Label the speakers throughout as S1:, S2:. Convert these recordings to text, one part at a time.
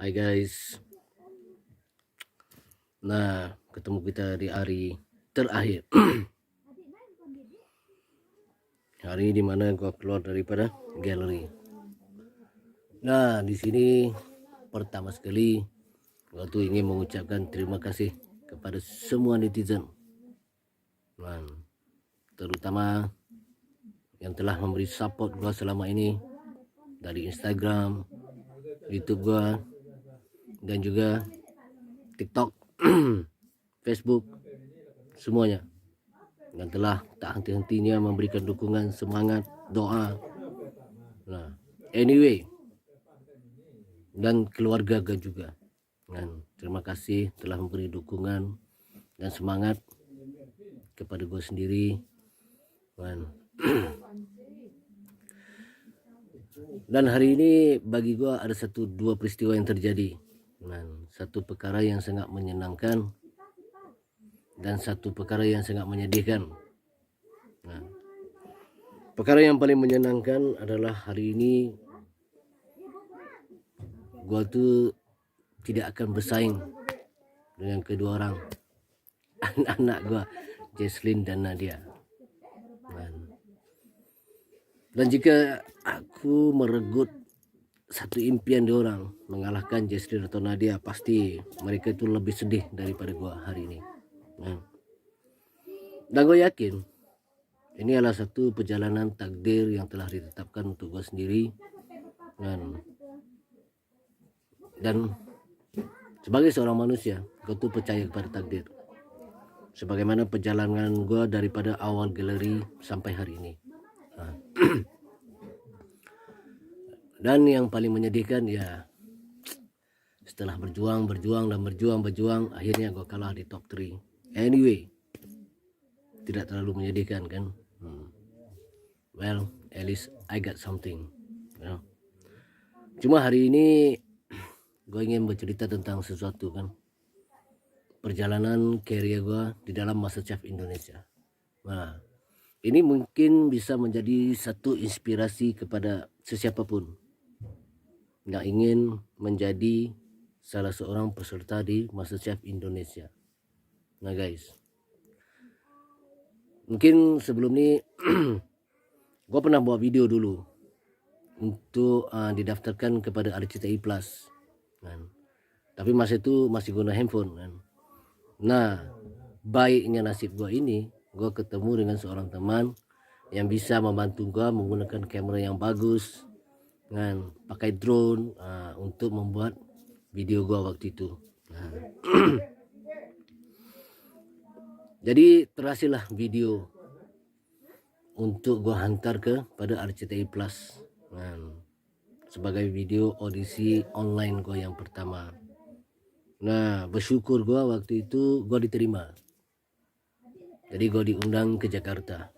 S1: Hai guys. Nah, ketemu kita di hari terakhir. Hari dimana gua keluar daripada galeri. Nah, di sini pertama sekali gua tuh ingin mengucapkan terima kasih kepada semua netizen. Nah, terutama yang telah memberi support gua selama ini dari Instagram, YouTube gua, dan juga TikTok, Facebook, semuanya. Dan telah tak henti-hentinya memberikan dukungan, semangat, doa. Nah, anyway, dan keluarga gue juga. Dan terima kasih telah memberi dukungan dan semangat kepada gue sendiri. Dan hari ini bagi gue ada dua peristiwa yang terjadi. Dan satu perkara yang sangat menyenangkan dan satu perkara yang sangat menyedihkan. Nah, perkara yang paling menyenangkan adalah hari ini gua tuh tidak akan bersaing dengan kedua orang anak-anak gua, Jesslyn dan Nadia. Dan jika aku meregut satu impian diorang mengalahkan Jesslyn atau Nadia, pasti mereka itu lebih sedih daripada gua hari ini. Dan gue yakin ini adalah satu perjalanan takdir yang telah ditetapkan untuk gue sendiri. Dan sebagai seorang manusia, gue tuh percaya kepada takdir. Sebagaimana perjalanan gue daripada awal galeri sampai hari ini. Dan yang paling menyedihkan ya, setelah berjuang, akhirnya gue kalah di top 3. Anyway, tidak terlalu menyedihkan kan. Well, at least I got something, you know? Cuma hari ini gue ingin bercerita tentang sesuatu kan, perjalanan career gue di dalam MasterChef Indonesia. Nah, ini mungkin bisa menjadi satu inspirasi kepada sesiapapun yang ingin menjadi salah seorang peserta di MasterChef Indonesia. Nah guys, mungkin sebelum ini gue pernah buat video dulu untuk didaftarkan kepada RCTI Plus kan. Tapi masa itu masih guna handphone kan. Nah, baiknya nasib gue ini, gue ketemu dengan seorang teman yang bisa membantu gue menggunakan kamera yang bagus kan, pakai drone untuk membuat video gue waktu itu. Jadi terhasillah video untuk gue hantar pada RCTI Plus sebagai video audisi online gue yang pertama. Nah, bersyukur gue waktu itu gue diterima. Jadi gue diundang ke Jakarta.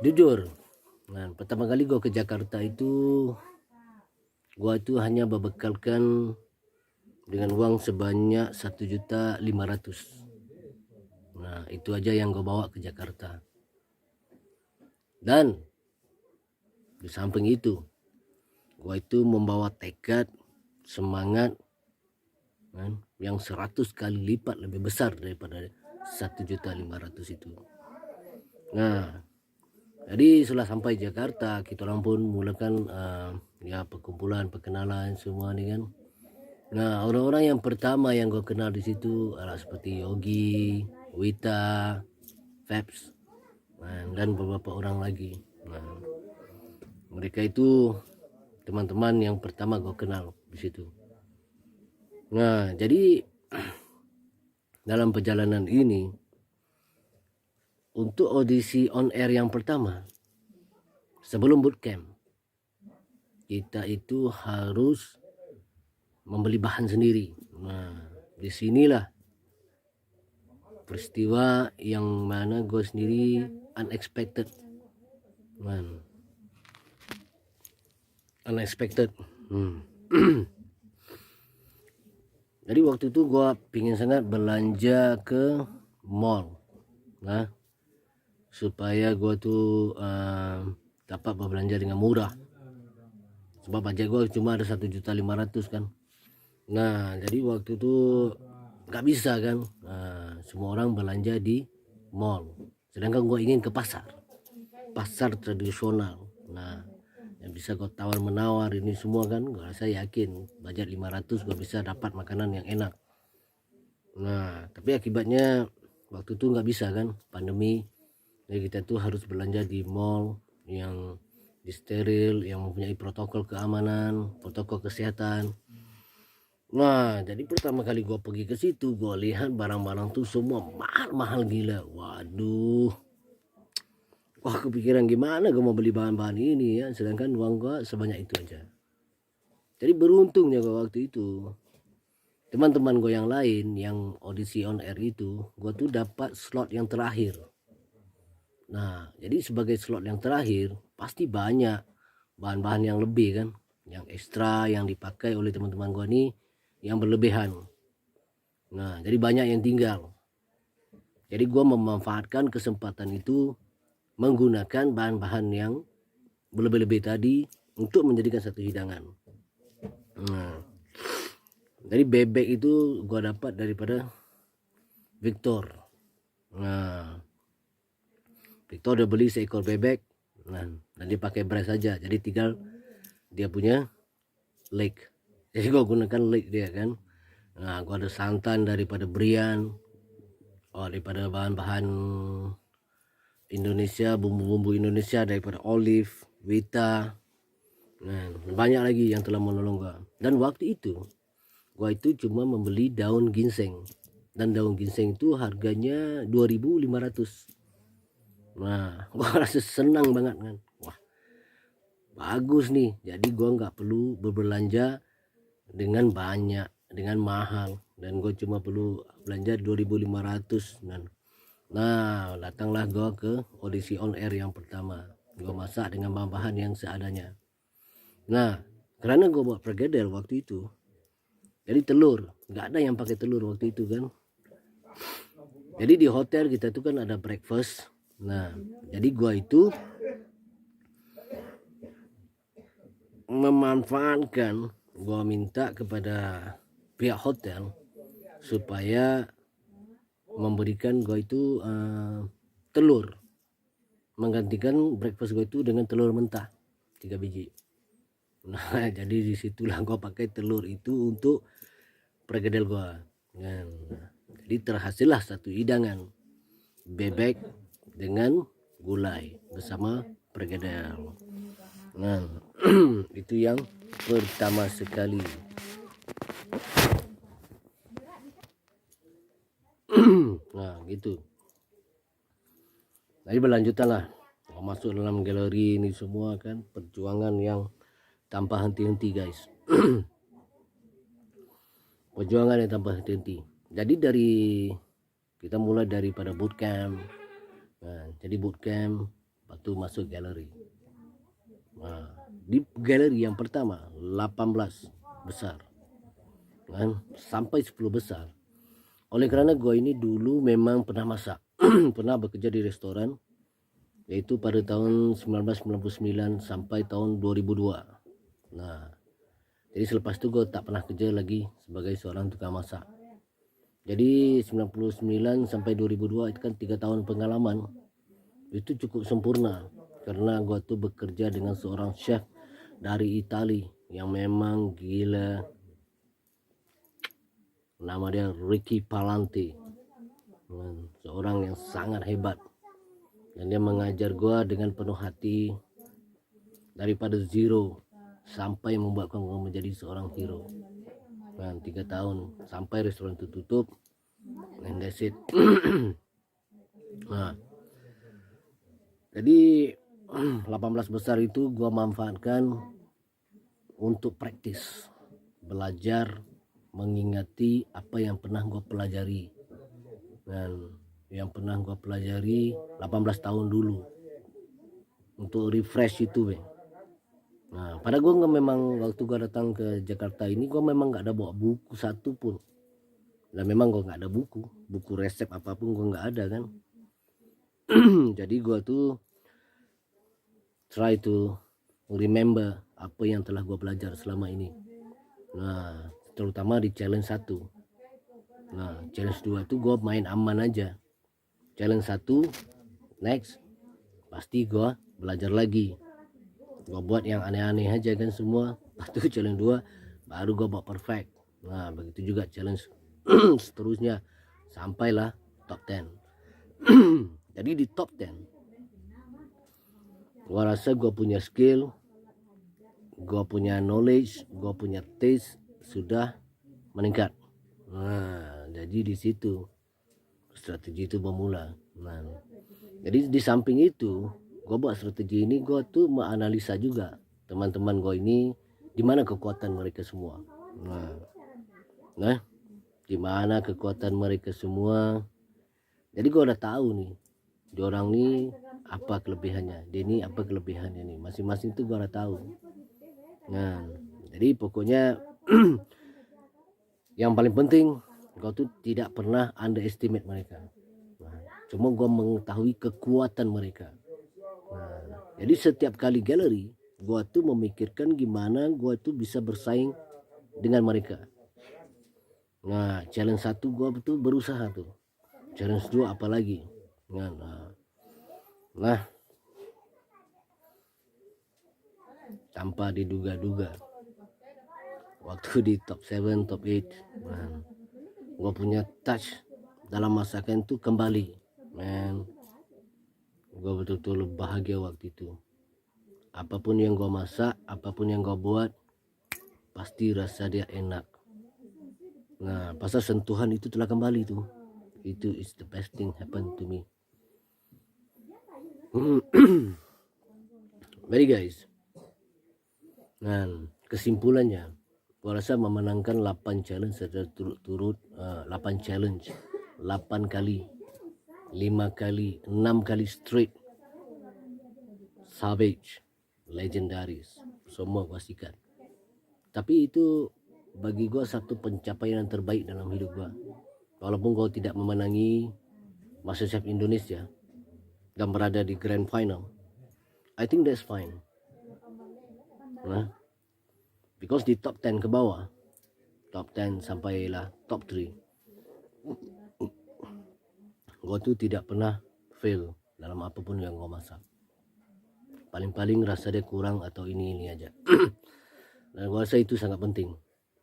S1: Jujur, pertama kali gue ke Jakarta itu, gue itu hanya berbekalkan dengan uang sebanyak 1.500.000. Nah, itu aja yang gue bawa ke Jakarta. Dan di samping itu, gue itu membawa tekad, semangat yang 100 kali lipat lebih besar daripada 1.500.000 itu. Nah, jadi setelah sampai Jakarta, kita orang pun mulakan ya perkumpulan, perkenalan semua nih kan. Nah, orang-orang yang pertama yang gue kenal di situ adalah seperti Yogi, Wita, Fabs, dan beberapa orang lagi. Nah, mereka itu teman-teman yang pertama gue kenal di situ. Nah, jadi dalam perjalanan ini, untuk audisi on air yang pertama, sebelum bootcamp, kita itu harus membeli bahan sendiri. Nah, disinilah peristiwa yang mana gue sendiri unexpected. Jadi waktu itu gue pingin sangat belanja ke mall, supaya gue tuh dapat berbelanja dengan murah. sebab budget gue cuma ada 1.500.000 kan. Nah jadi waktu itu nggak bisa kan, semua orang belanja di mall, sedangkan gue ingin ke pasar tradisional. Nah yang bisa gue tawar menawar ini semua kan, gue rasa yakin budget 500 gue bisa dapat makanan yang enak. Nah tapi akibatnya waktu itu nggak bisa kan, pandemi. Jadi kita tuh harus belanja di mall yang steril, yang mempunyai protokol keamanan, protokol kesehatan. Nah jadi pertama kali gue pergi ke situ, gue lihat barang-barang tuh semua mahal-mahal gila. Waduh, wah kepikiran gimana gue mau beli bahan-bahan ini ya, sedangkan uang gue sebanyak itu aja. Jadi beruntungnya gue waktu itu, teman-teman gue yang lain yang audisi on air itu, gue tuh dapat slot yang terakhir. Nah jadi sebagai slot yang terakhir pasti banyak bahan-bahan yang lebih kan, yang ekstra yang dipakai oleh teman-teman gue nih yang berlebihan. Nah jadi banyak yang tinggal. Jadi gue memanfaatkan kesempatan itu menggunakan bahan-bahan yang berlebih-lebih tadi untuk menjadikan satu hidangan. Nah jadi bebek itu gue dapat daripada Victor. Nah Victor udah beli seekor bebek, nah dan dia pakai breast saja, jadi tinggal dia punya leg. Jadi gue gunakan leg dia kan. Nah gue ada santan daripada Brian, daripada bahan-bahan Indonesia, bumbu-bumbu Indonesia daripada Olive, Vita. Nah banyak lagi yang telah menolong gue. Dan waktu itu gue itu cuma membeli daun ginseng, dan daun ginseng itu harganya 2.500. Nah gue rasa senang banget kan, wah bagus nih, jadi gue nggak perlu berbelanja dengan banyak, dengan mahal, dan gue cuma perlu belanja 2.500. Dan nah datanglah gue ke audisi on air yang pertama. Gue masak dengan bahan-bahan yang seadanya. Nah karena gue buat pergedel waktu itu, jadi telur nggak ada yang pakai telur waktu itu kan. Jadi di hotel kita tuh kan ada breakfast. Nah jadi gue itu memanfaatkan, gue minta kepada pihak hotel supaya memberikan gue itu telur, menggantikan breakfast gue itu dengan telur mentah 3 biji. Nah jadi disitulah gue pakai telur itu untuk pergedel gue. Nah, jadi terhasillah satu hidangan bebek dengan gulai bersama pergedel. Nah itu yang pertama sekali. Nah gitu. Jadi berlanjutan lah, masuk dalam galeri ini semua kan, perjuangan yang tanpa henti-henti guys. Perjuangan yang tanpa henti-henti. Jadi dari kita mulai daripada bootcamp. Nah, jadi bootcamp waktu masuk galeri. Nah, di galeri yang pertama 18 besar kan, sampai 10 besar. Oleh karena gue ini dulu memang pernah masak, pernah bekerja di restoran, yaitu pada tahun 1999 sampai tahun 2002. Nah jadi selepas itu gue tak pernah kerja lagi sebagai seorang tukang masak. Jadi 99 sampai 2002 itu kan 3 tahun pengalaman, itu cukup sempurna karena gue tuh bekerja dengan seorang chef dari Italia yang memang gila. Nama dia Ricky Palante, seorang yang sangat hebat, dan dia mengajar gue dengan penuh hati daripada zero sampai membuatkan gue menjadi seorang hero. Nah 3 tahun sampai restoran itu tutup, and that's it. Nah jadi 18 besar itu gue manfaatkan untuk praktis, belajar, mengingati apa yang pernah gue pelajari. Dan yang pernah gue pelajari 18 tahun dulu, untuk refresh itu. Nah pada gue nggak, memang waktu gue datang ke Jakarta ini gue memang nggak ada bawa buku satu pun. Dan memang gue nggak ada buku resep apapun gue nggak ada kan. Jadi gue tuh try to remember apa yang telah gua belajar selama ini. Nah, terutama di challenge 1. Nah, challenge 2 itu gua main aman aja. Challenge 1 next pasti gua belajar lagi. Gua buat yang aneh-aneh aja kan semua. Lepas itu challenge 2 baru gua buat perfect. Nah, begitu juga challenge seterusnya sampailah top 10. Jadi di top 10 gua rasa gua punya skill, gua punya knowledge, gua punya taste sudah meningkat. Nah, jadi di situ strategi itu bermula. Nah, jadi di samping itu gua buat strategi ini, gua tuh menganalisa juga teman-teman gua ini di mana kekuatan mereka semua. Nah, di mana kekuatan mereka semua. Jadi gua udah tahu nih, diorang nih apa kelebihannya, dia ini apa kelebihannya nih, masing-masing tuh gua udah tahu. Nah, jadi pokoknya yang paling penting gua tuh tidak pernah underestimate mereka. Nah, cuma gua mengetahui kekuatan mereka. Nah, jadi setiap kali galeri gua tuh memikirkan gimana gua tuh bisa bersaing dengan mereka. Nah, challenge 1 gua betul berusaha tuh. Challenge 2 apalagi. Nah, tanpa diduga-duga waktu di top 7, top 8, nah, gua punya touch dalam masakan tuh kembali. Man, gua betul-betul bahagia waktu itu. Apapun yang gua masak, apapun yang gua buat, pasti rasa dia enak. Nah, pasal sentuhan itu telah kembali tuh. Itu is the best thing happen to me. Baik guys. Nah, kesimpulannya, gua rasa memenangkan 8 challenge secara turut-turut, 8 challenge, 8 kali, 5 kali, 6 kali straight, savage, legendaris, semua gua sikat. Tapi itu bagi gua satu pencapaian yang terbaik dalam hidup gua. Walaupun gua tidak memenangi MasterChef Indonesia dan berada di grand final, I think that's fine. Nah, because di top 10 ke bawah, top 10 sampailah top 3, gua tuh tidak pernah fail dalam apapun yang gua masak. Paling-paling rasa dia kurang atau ini aja. Dan gua rasa itu sangat penting.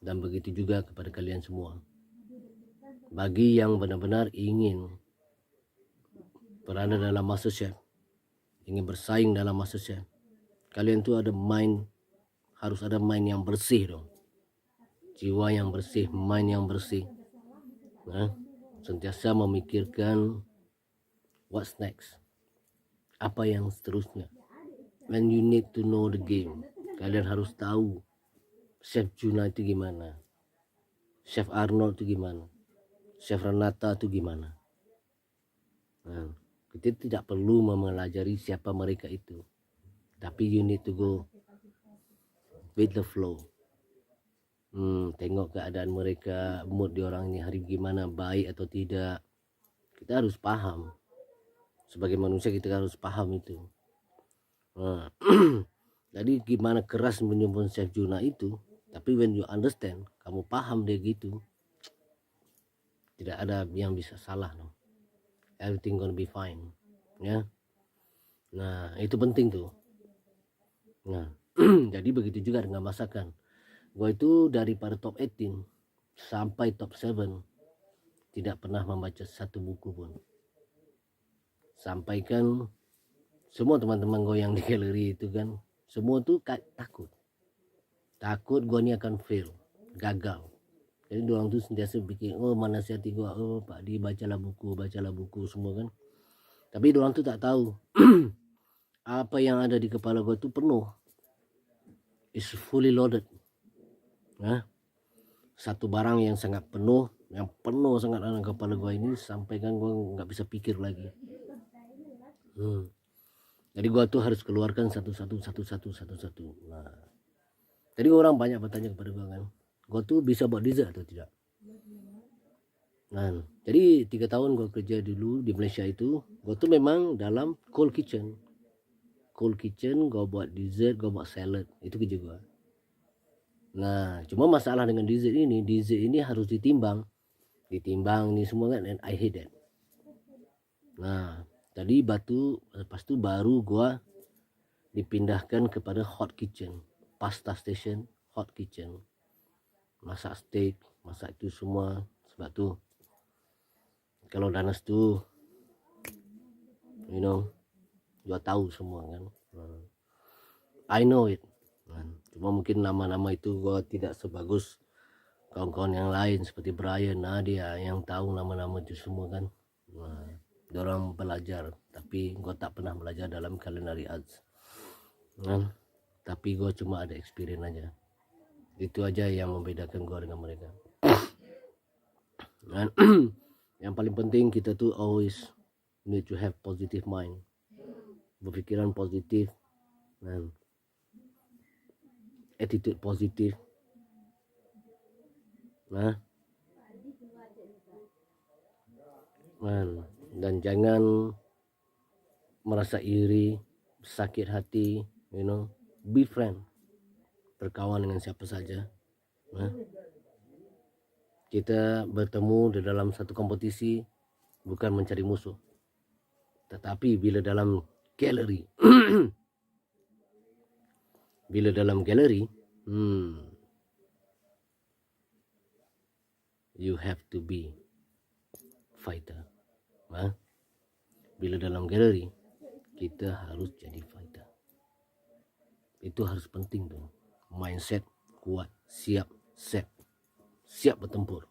S1: Dan begitu juga kepada kalian semua. Bagi yang benar-benar ingin berada dalam MasterChef, ingin bersaing dalam MasterChef, kalian tuh ada mind, harus ada mind yang bersih dong. Jiwa yang bersih, mind yang bersih. Nah, sentiasa memikirkan what's next, apa yang seterusnya. When you need to know the game, kalian harus tahu Chef Juna itu gimana, Chef Arnold itu gimana, Chef Renata itu gimana. Nah, kita tidak perlu mempelajari siapa mereka itu, tapi you need to go with the flow. Tengok keadaan mereka, mood diorang ini hari gimana, baik atau tidak. Kita harus paham. Sebagai manusia kita harus paham itu. Nah, jadi gimana keras menyumbang Chef Juna itu, tapi when you understand, kamu paham dia gitu, tidak ada yang bisa salah, no. Everything gonna be fine, ya. Nah, itu penting tuh. Nah, jadi begitu juga dengan masakan. Gua itu daripada top 18 sampai top 7 tidak pernah membaca satu buku pun. Sampaikan semua teman-teman gue yang di galeri itu kan, semua tuh takut gue ini akan fail, gagal. Jadi orang tuh sentiasa bikin, oh menasihati gue, oh Pak Di bacalah buku semua kan. Tapi orang tuh tak tahu apa yang ada di kepala gue tuh penuh, is fully loaded. Nah, satu barang yang sangat penuh, yang penuh sangat dalam kepala gue ini, sampai kan gue nggak bisa pikir lagi. Jadi gua tuh harus keluarkan satu-satu. Nah, jadi orang banyak bertanya kepada gua kan, gua tuh bisa buat dessert atau tidak. Nah, jadi 3 tahun gua kerja dulu di Malaysia itu, gua tuh memang dalam cold kitchen cold kitchen, gua buat dessert, gua buat salad. Itu kerja gua. Nah, cuma masalah dengan dessert ini harus ditimbang ni semua kan, and I hate that. Nah, tadi lepas tu baru gua dipindahkan kepada hot kitchen, pasta station, hot kitchen. Masak steak, masak itu semua. Sebab tu kalau danas tu, you know, gua tahu semua kan. I know it. Cuma mungkin nama-nama itu gua tidak sebagus kawan-kawan yang lain seperti Brian, Nadia yang tahu nama-nama itu semua kan. Diorang belajar, tapi gua tak pernah belajar dalam culinary arts. Tapi gua cuma ada experience aja. Itu aja yang membedakan gua dengan mereka. Dan yang paling penting kita tuh always need to have positive mind, berpikiran positif dan attitude positif. Dan jangan merasa iri, sakit hati, you know, be friend, berkawan dengan siapa saja. Kita bertemu di dalam satu kompetisi bukan mencari musuh, tetapi bila dalam galeri you have to be fighter. Bila dalam galeri kita harus jadi fighter. Itu harus penting tuh. Mindset kuat, siap bertempur.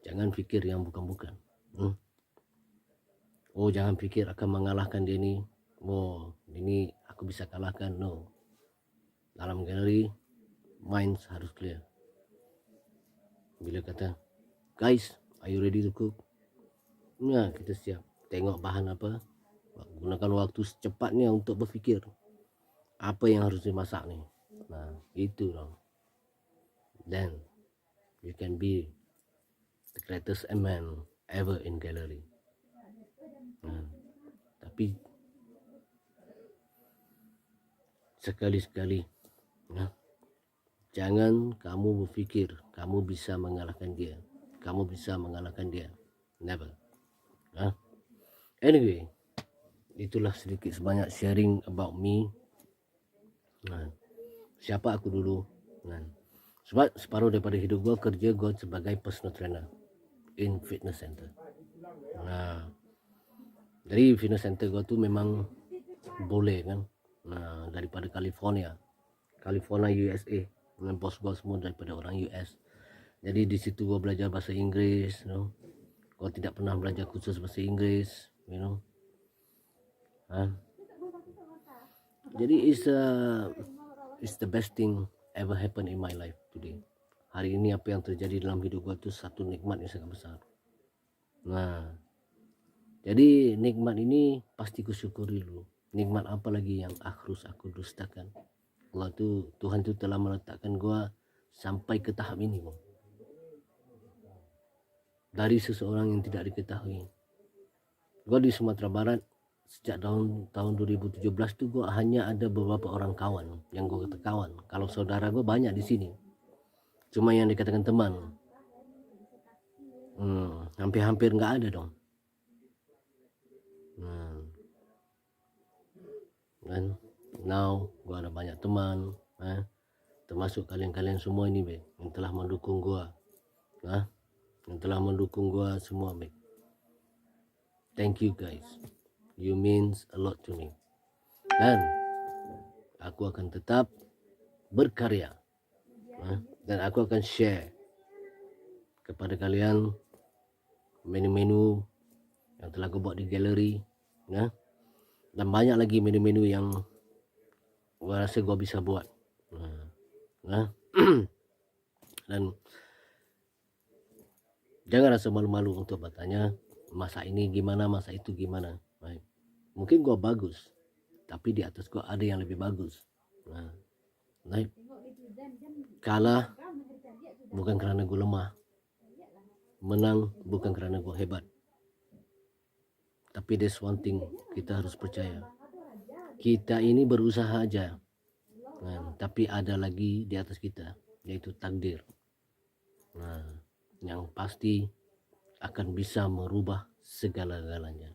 S1: Jangan fikir yang bukan-bukan. Oh, jangan pikir akan mengalahkan dia ni. Oh, ini aku bisa kalahkan. No. Dalam galeri, mind harus clear. Bila kata, guys, are you ready to cook? Nah, kita siap. Tengok bahan apa. Gunakan waktu secepatnya untuk berfikir apa yang harus dimasak ni. Nah, itu dong. Then you can be the greatest man ever in gallery. Tapi sekali-sekali jangan kamu berfikir kamu bisa mengalahkan dia. Never. Anyway, itulah sedikit sebanyak sharing about me. Siapa aku dulu. Sebab separuh daripada hidup gue kerja gue sebagai personal trainer in fitness center. Dari fitness center gue tu memang boleh kan. Daripada California USA, dengan bos gue semua daripada orang US. Jadi di situ gue belajar bahasa Inggeris, you know. Gue tidak pernah belajar khusus bahasa Inggeris, you know. Jadi it's the best thing ever happen in my life today. Hari ini apa yang terjadi dalam hidup gue itu satu nikmat yang sangat besar. Jadi nikmat ini pasti kusyukuri dulu. Nikmat apa lagi yang harus aku dustakan? Tuhan tu telah meletakkan gua sampai ke tahap ini, bang. Dari seseorang yang tidak diketahui. Gua di Sumatera Barat sejak tahun 2017 tu gua hanya ada beberapa orang kawan yang gua kata kawan. Kalau saudara gua banyak di sini. Cuma yang dikatakan teman, hampir-hampir nggak ada dong. Dan now gua ada banyak teman, termasuk kalian-kalian semua ini, be, yang telah mendukung gua, semua, be. Thank you guys, you means a lot to me. Dan aku akan tetap berkarya, dan aku akan share kepada kalian menu-menu yang telah gua buat di galeri, dan banyak lagi menu-menu yang gua rasa gua bisa buat. Dan jangan rasa malu-malu untuk bertanya masak ini gimana, masak itu gimana. Mungkin gua bagus, tapi di atas gua ada yang lebih bagus. Kalah bukan kerana gua lemah, menang bukan kerana gua hebat. Tapi there's one thing kita harus percaya, Kita ini berusaha aja, nah, tapi ada lagi di atas kita, yaitu takdir. Nah, yang pasti akan bisa merubah segala-galanya.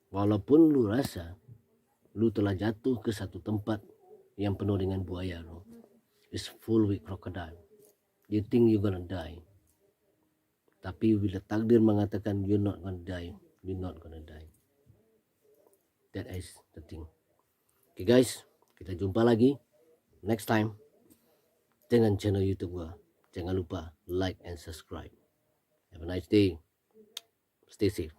S1: Walaupun lu rasa lu telah jatuh ke satu tempat yang penuh dengan buaya, it's full with crocodile. You think you gonna die, tapi bila takdir mengatakan you're not gonna die, you're not gonna die. That is the thing. Okay guys, kita jumpa lagi next time dengan channel YouTube gua. Jangan lupa like and subscribe. Have a nice day. Stay safe.